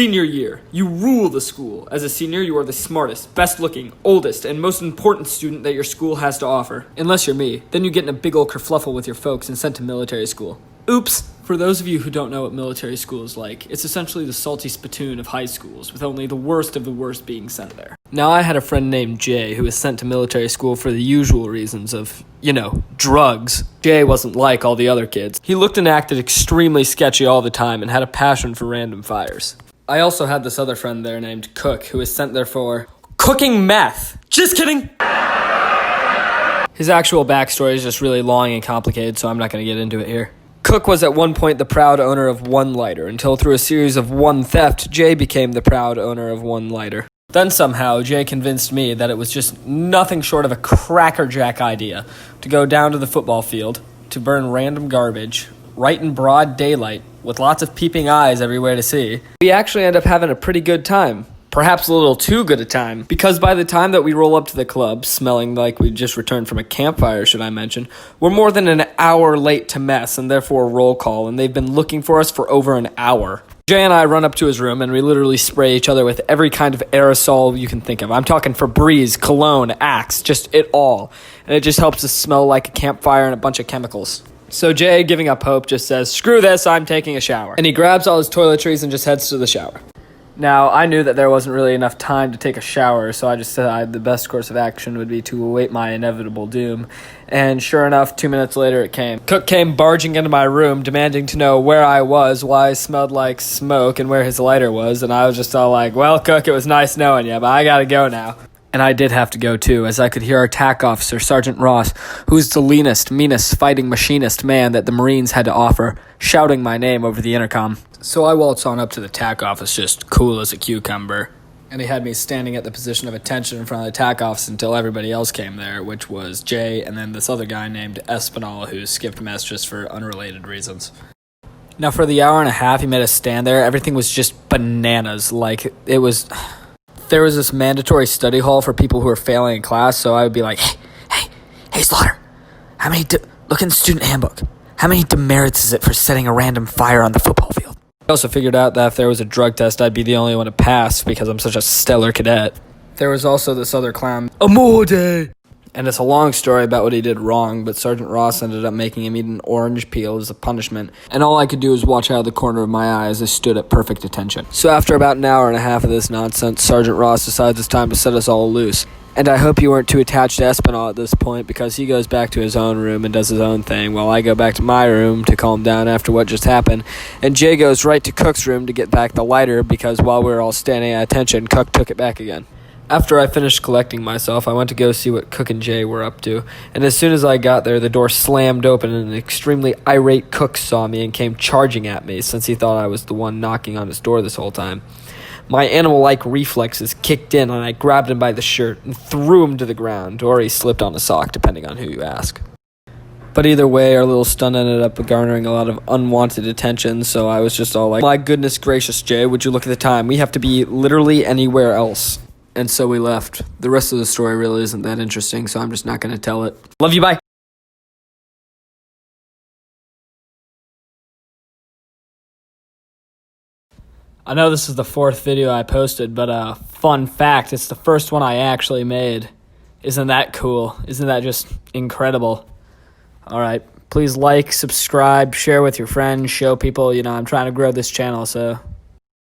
Senior year. You rule the school. As a senior, you are the smartest, best-looking, oldest, and most important student that your school has to offer. Unless you're me. Then you get in a big old kerfluffle with your folks and sent to military school. Oops! For those of you who don't know what military school is like, it's essentially the salty spittoon of high schools, with only the worst of the worst being sent there. Now, I had a friend named Jay who was sent to military school for the usual reasons of, drugs. Jay wasn't like all the other kids. He looked and acted extremely sketchy all the time and had a passion for random fires. I also had this other friend there named Cook who was sent there for cooking meth. Just kidding! His actual backstory is just really long and complicated, so I'm not going to get into it here. Cook was at one point the proud owner of one lighter, until through a series of one theft, Jay became the proud owner of one lighter. Then somehow, Jay convinced me that it was just nothing short of a crackerjack idea to go down to the football field, to burn random garbage, right in broad daylight, with lots of peeping eyes everywhere to see. We actually end up having a pretty good time. Perhaps a little too good a time, because by the time that we roll up to the club, smelling like we just returned from a campfire, should I mention, we're more than an hour late to mess, and therefore roll call, and they've been looking for us for over an hour. Jay and I run up to his room, and we literally spray each other with every kind of aerosol you can think of. I'm talking Febreze, cologne, Axe, just it all. And it just helps us smell like a campfire and a bunch of chemicals. So Jay, giving up hope, just says, "Screw this, I'm taking a shower." And he grabs all his toiletries and just heads to the shower. Now, I knew that there wasn't really enough time to take a shower, so I just decided the best course of action would be to await my inevitable doom. And sure enough, 2 minutes later it came. Cook came barging into my room, demanding to know where I was, why I smelled like smoke, and where his lighter was, and I was just all like, "Well, Cook, it was nice knowing you, but I gotta go now." And I did have to go too, as I could hear our TAC officer, Sergeant Ross, who's the leanest, meanest fighting machinist man that the Marines had to offer, shouting my name over the intercom. So I waltzed on up to the TAC office, just cool as a cucumber. And he had me standing at the position of attention in front of the TAC office until everybody else came there, which was Jay and then this other guy named Espinal, who skipped mess just for unrelated reasons. Now, for the hour and a half he made us stand there, everything was just bananas. Like, it was... There was this mandatory study hall for people who were failing in class, so I would be like, hey, Slaughter, look in the student handbook. How many demerits is it for setting a random fire on the football field? I also figured out that if there was a drug test, I'd be the only one to pass because I'm such a stellar cadet. There was also this other clown, Amode. And it's a long story about what he did wrong, but Sergeant Ross ended up making him eat an orange peel as a punishment, and all I could do was watch out of the corner of my eye as I stood at perfect attention. So after about an hour and a half of this nonsense, Sergeant Ross decides it's time to set us all loose. And I hope you weren't too attached to Espinal at this point, because he goes back to his own room and does his own thing, while I go back to my room to calm down after what just happened, and Jay goes right to Cook's room to get back the lighter, because while we were all standing at attention, Cook took it back again. After I finished collecting myself, I went to go see what Cook and Jay were up to, and as soon as I got there, the door slammed open and an extremely irate Cook saw me and came charging at me, since he thought I was the one knocking on his door this whole time. My animal-like reflexes kicked in, and I grabbed him by the shirt and threw him to the ground, or he slipped on a sock, depending on who you ask. But either way, our little stunt ended up garnering a lot of unwanted attention, so I was just all like, "My goodness gracious, Jay, would you look at the time? We have to be literally anywhere else." And so we left. The rest of the story really isn't that interesting, so I'm just not going to tell it. Love you, bye! I know this is the 4th video I posted, but fun fact, it's the first one I actually made. Isn't that cool? Isn't that just incredible? Alright, please like, subscribe, share with your friends, show people, I'm trying to grow this channel, so